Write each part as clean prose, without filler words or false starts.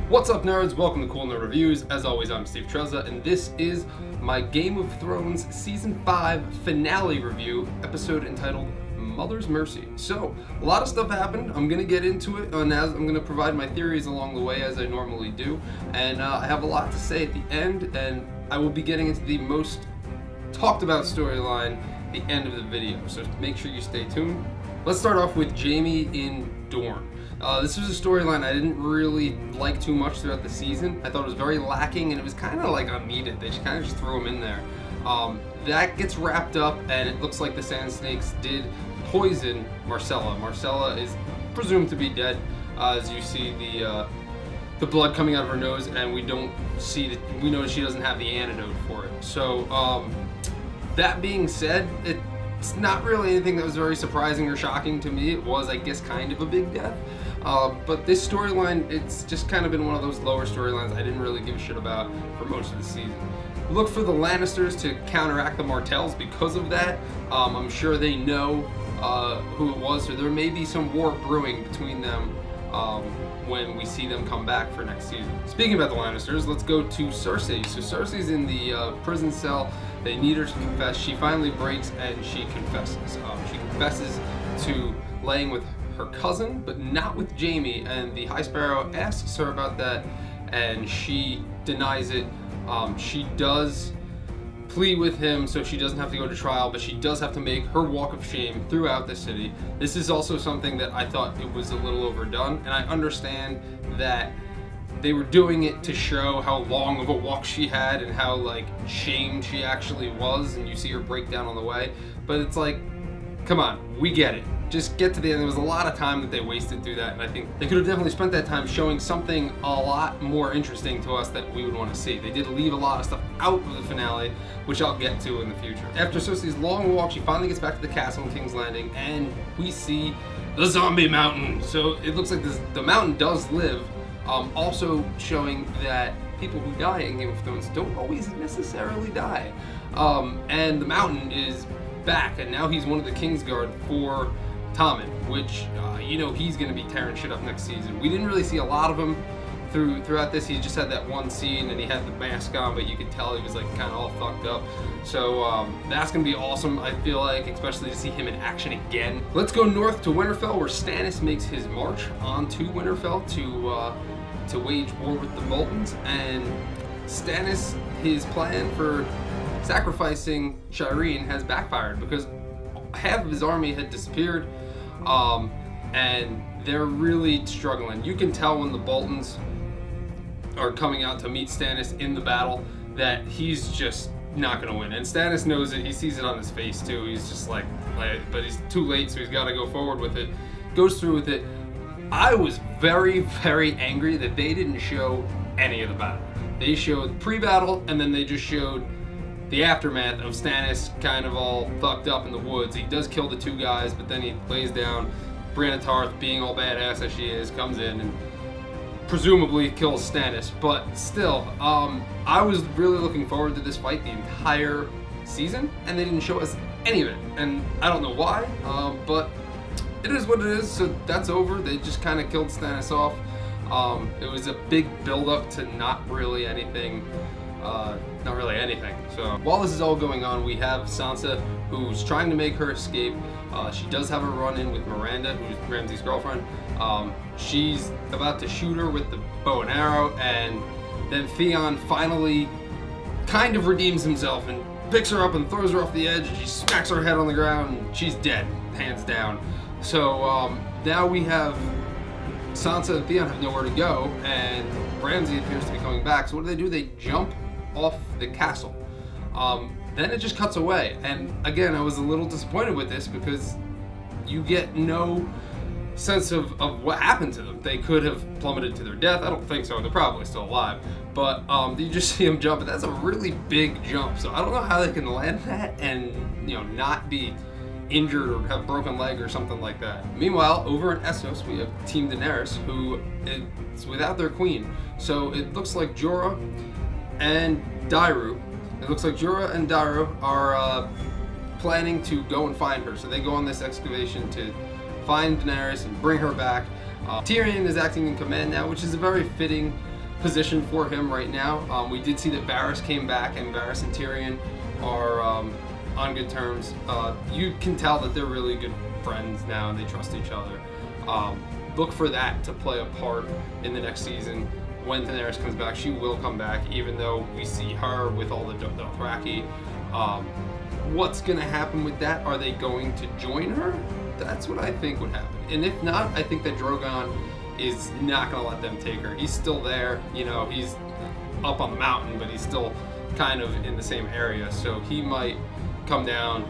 What's up, nerds? Welcome to Cool Nerd Reviews. As always, I'm Steve Trezza, and this is my Game of Thrones Season 5 finale review, episode entitled Mother's Mercy. So, a lot of stuff happened. I'm going to get into it, and I'm going to provide my theories along the way, as I normally do. And I have a lot to say at the end, and I will be getting into the most talked about storyline at the end of the video. So make sure you stay tuned. Let's start off with Jaime in Dorne. This was a storyline I didn't really like too much throughout the season. I thought it was very lacking, and it was kind of like unneeded. They just kind of just threw him in there. That gets wrapped up, and it looks like the Sand Snakes did poison Myrcella. Myrcella is presumed to be dead, as you see the blood coming out of her nose, and we know she doesn't have the antidote for it. So that being said, it's not really anything that was very surprising or shocking to me. It was, I guess, kind of a big death. But this storyline, it's just kind of been one of those lower storylines I didn't really give a shit about for most of the season. Look for the Lannisters to counteract the Martells because of that. I'm sure they know who it was, so there may be some war brewing between them when we see them come back for next season. Speaking about the Lannisters, let's go to Cersei. So Cersei's in the prison cell. They need her to confess. She finally breaks and she confesses. She confesses to laying with her cousin, but not with Jaime, and the High Sparrow asks her about that, and she denies it. She does plea with him so she doesn't have to go to trial, but she does have to make her walk of shame throughout the city. This is also something that I thought it was a little overdone, and I understand that they were doing it to show how long of a walk she had and how shamed she actually was, and you see her break down on the way. But it's like, come on, we get it. Just get to the end. There was a lot of time that they wasted through that, and I think they could have definitely spent that time showing something a lot more interesting to us that we would want to see. They did leave a lot of stuff out of the finale, which I'll get to in the future. After Cersei's long walk, she finally gets back to the castle in King's Landing, and we see the zombie mountain. So it looks like the mountain does live, also showing that people who die in Game of Thrones don't always necessarily die. And the mountain is back, and now he's one of the Kingsguard for Tommen, which he's going to be tearing shit up next season. We didn't really see a lot of him throughout this. He just had that one scene, and he had the mask on, but you could tell he was kind of all fucked up. So that's going to be awesome, I feel like, especially to see him in action again. Let's go north to Winterfell, where Stannis makes his march onto Winterfell to wage war with the Boltons. And Stannis, his plan for sacrificing Shireen has backfired because half of his army had disappeared, and they're really struggling. You can tell when the Boltons are coming out to meet Stannis in the battle that he's just not going to win. And Stannis knows it. He sees it on his face too. He's just like, but he's too late, so he's got to go forward with it. Goes through with it. I was very, very angry that they didn't show any of the battle. They showed pre-battle, and then they just showed the aftermath of Stannis kind of all fucked up in the woods. He does kill the two guys, but then he lays down. Brienne of Tarth, being all badass as she is, comes in and presumably kills Stannis. But still, I was really looking forward to this fight the entire season, and they didn't show us any of it. And I don't know why, but it is what it is, so that's over. They just kind of killed Stannis off. It was a big build-up to not really anything. So while this is all going on, we have Sansa, who's trying to make her escape. She does have a run-in with Miranda, who's Ramsay's girlfriend. She's about to shoot her with the bow and arrow, and then Theon finally kind of redeems himself and picks her up and throws her off the edge, and she smacks her head on the ground, and she's dead, hands down. So now we have Sansa and Theon have nowhere to go, and Ramsay appears to be coming back. So what do? They jump off the castle. Then it just cuts away. And again, I was a little disappointed with this because you get no sense of what happened to them. They could have plummeted to their death. I don't think so. They're probably still alive. But you just see them jump, and that's a really big jump. So I don't know how they can land that and not be injured or have broken leg or something like that. Meanwhile, over in Essos, we have Team Daenerys, who is without their queen. So it looks like Jorah and Daeru. It looks like Jorah and Daeru are planning to go and find her. So they go on this excavation to find Daenerys and bring her back. Tyrion is acting in command now, which is a very fitting position for him right now. We did see that Varys came back, and Varys and Tyrion are on good terms. You can tell that they're really good friends now, and they trust each other. Look for that to play a part in the next season. When Daenerys comes back, she will come back, even though we see her with all the Dothraki. What's going to happen with that? Are they going to join her? That's what I think would happen. And if not, I think that Drogon is not going to let them take her. He's still there. You know, he's up on the mountain, but he's still kind of in the same area. So he might come down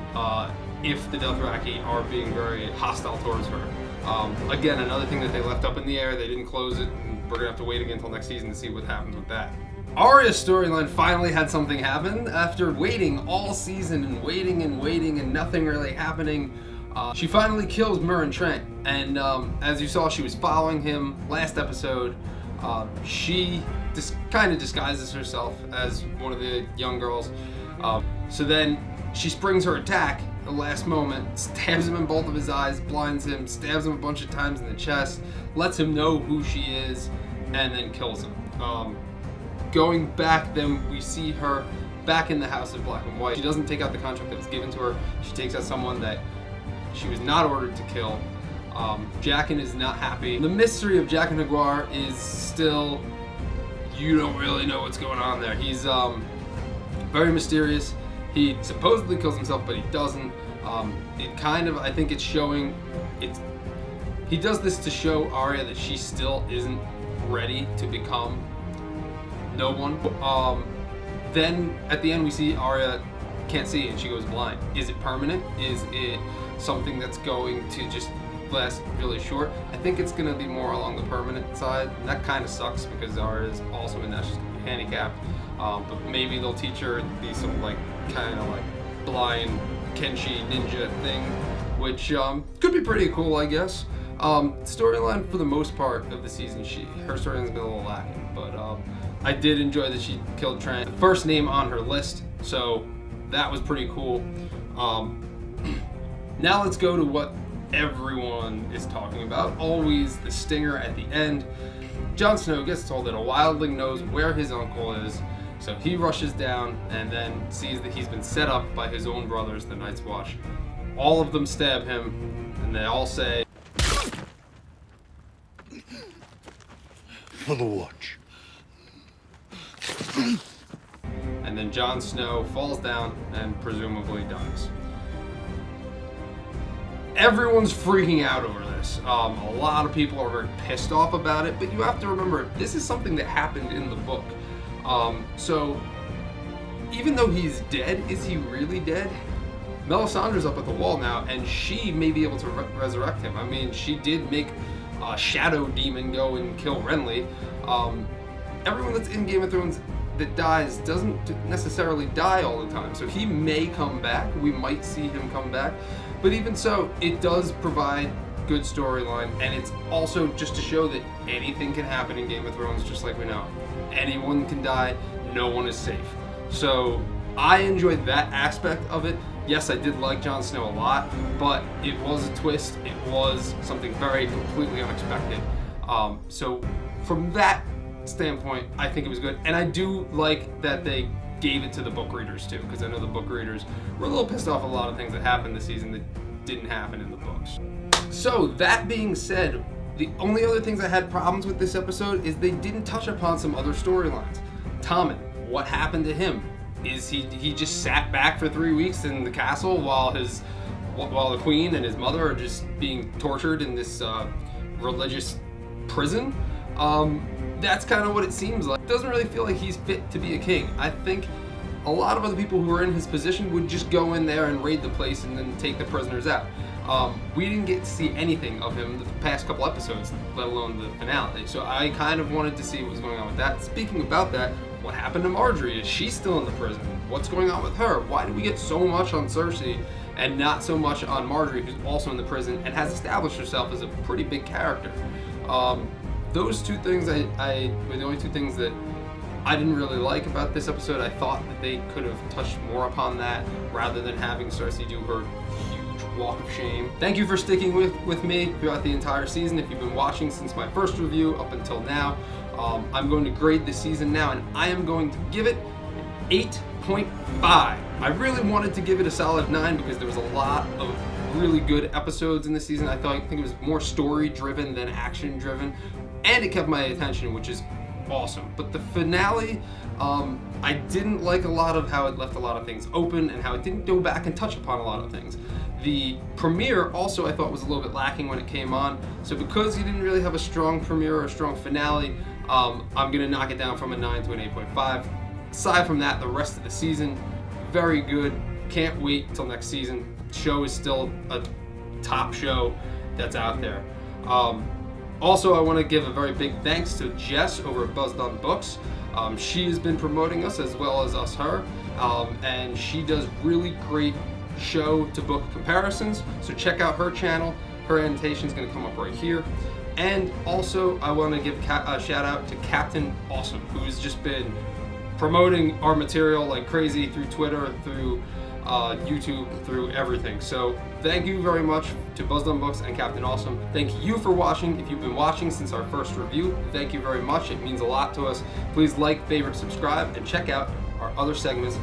if the Dothraki are being very hostile towards her. Again, another thing that they left up in the air, they didn't close it, and we're going to have to wait again until next season to see what happens with that. Arya's storyline finally had something happen. After waiting all season and waiting and nothing really happening, she finally kills Meryn Trant. And as you saw, she was following him last episode. She just kind of disguises herself as one of the young girls. So then she springs her attack at the last moment, stabs him in both of his eyes, blinds him, stabs him a bunch of times in the chest, lets him know who she is, and then kills him. Going back, then we see her back in the House of Black and White. She doesn't take out the contract that was given to her. She takes out someone that she was not ordered to kill. Jaqen is not happy. The mystery of Jaqen H'ghar is still, you don't really know what's going on there. He's very mysterious. He supposedly kills himself, but he doesn't. It kind of, I think it's showing, he does this to show Arya that she still isn't ready to become no one. Then at the end we see Arya can't see and she goes blind. Is it permanent? Is it something that's going to just last really short? I think it's going to be more along the permanent side. And that kind of sucks because Arya is also in that she's going to be handicapped. But maybe they'll teach her to be some like kind of like blind Kenshi ninja thing, which could be pretty cool, I guess. Storyline for the most part of the season, her storyline's been a little lacking, but I did enjoy that she killed Trent, the first name on her list, so that was pretty cool. Now let's go to what everyone is talking about, always the stinger at the end. Jon Snow gets told that a wildling knows where his uncle is, so he rushes down and then sees that he's been set up by his own brothers, the Night's Watch. All of them stab him, and they all say, "For the Watch." And then Jon Snow falls down and presumably dies. Everyone's freaking out over this. A lot of people are very pissed off about it, but you have to remember, this is something that happened in the book. So even though he's dead, is he really dead? Melisandre's up at the wall now, and she may be able to resurrect him. I mean, she did make a shadow demon go and kill Renly. Everyone that's in Game of Thrones that dies doesn't necessarily die all the time, so he may come back. We might see him come back, but even so, it does provide good storyline, and it's also just to show that anything can happen in Game of Thrones, just like we know. Anyone can die, no one is safe. So I enjoyed that aspect of it. Yes, I did like Jon Snow a lot, but it was a twist. It was something very completely unexpected. So from that standpoint, I think it was good. And I do like that they gave it to the book readers too, because I know the book readers were a little pissed off a lot of things that happened this season that didn't happen in the books. So that being said, the only other things I had problems with this episode is they didn't touch upon some other storylines. Tommen, what happened to him? Is he just sat back for 3 weeks in the castle while the queen and his mother are just being tortured in this religious prison? That's kind of what it seems like. It doesn't really feel like he's fit to be a king. I think a lot of other people who are in his position would just go in there and raid the place and then take the prisoners out. We didn't get to see anything of him the past couple episodes, let alone the finale. So I kind of wanted to see what was going on with that. Speaking about that, what happened to Marjorie? Is she still in the prison? What's going on with her? Why do we get so much on Cersei and not so much on Marjorie, who's also in the prison and has established herself as a pretty big character? Those two things were the only two things that I didn't really like about this episode. I thought that they could have touched more upon that rather than having Cersei do her huge walk of shame. Thank you for sticking with me throughout the entire season. If you've been watching since my first review up until now, I'm going to grade the season now, and I am going to give it 8.5. I really wanted to give it a solid 9 because there was a lot of really good episodes in the season. I think it was more story driven than action driven, and it kept my attention, which is awesome. But the finale, I didn't like a lot of how it left a lot of things open and how it didn't go back and touch upon a lot of things. The premiere also I thought was a little bit lacking when it came on. So because you didn't really have a strong premiere or a strong finale, I'm gonna knock it down from a 9 to an 8.5. Aside from that, the rest of the season, very good. Can't wait until next season. Show is still a top show that's out there. Also, I want to give a very big thanks to Jess over at Buzzed on Books. She has been promoting us as well as us her, and she does really great show to book comparisons. So check out her channel. Her annotation is going to come up right here. And also, I want to give a shout out to Captain Awesome, who has just been promoting our material like crazy through Twitter, through YouTube, through everything. So thank you very much to Buzzed on Books and Captain Awesome. Thank you for watching. If you've been watching since our first review, thank you very much. It means a lot to us. Please like, favorite, subscribe, and check out our other segments